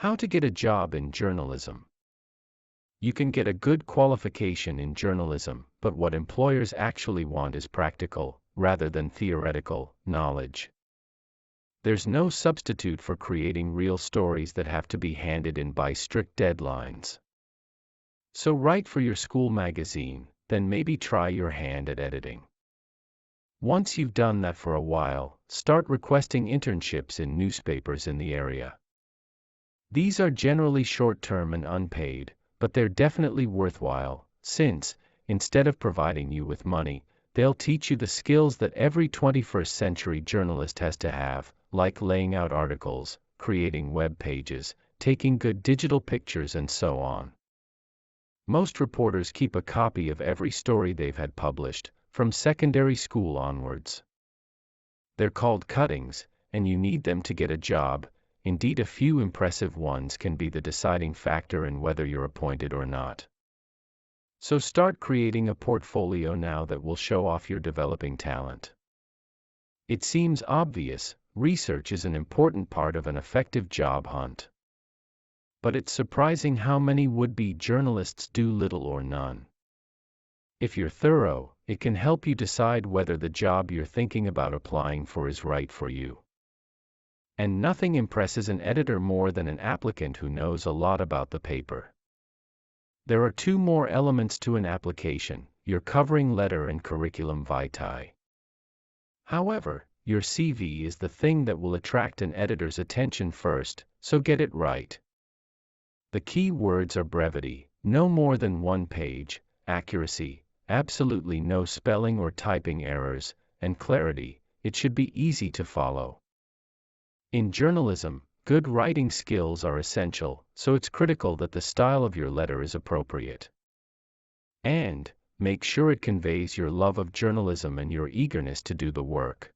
How to get a job in journalism. You can get a good qualification in journalism, but what employers actually want is practical, rather than theoretical, knowledge. There's no substitute for creating real stories that have to be handed in by strict deadlines. So write for your school magazine, then maybe try your hand at editing. Once you've done that for a while, start requesting internships in newspapers in the area. These are generally short-term and unpaid, but they're definitely worthwhile, since, instead of providing you with money, they'll teach you the skills that every 21st century journalist has to have, like laying out articles, creating web pages, taking good digital pictures, and so on. Most reporters keep a copy of every story they've had published, from secondary school onwards. They're called cuttings, and you need them to get a job. Indeed, a few impressive ones can be the deciding factor in whether you're appointed or not. So start creating a portfolio now that will show off your developing talent. It seems obvious, research is an important part of an effective job hunt. But it's surprising how many would-be journalists do little or none. If you're thorough, it can help you decide whether the job you're thinking about applying for is right for you. And nothing impresses an editor more than an applicant who knows a lot about the paper. There are two more elements to an application: your covering letter and curriculum vitae. However, your CV is the thing that will attract an editor's attention first, so get it right. The key words are brevity, no more than 1 page, accuracy, absolutely no spelling or typing errors, and clarity, it should be easy to follow. In journalism, good writing skills are essential, so it's critical that the style of your letter is appropriate. And make sure it conveys your love of journalism and your eagerness to do the work.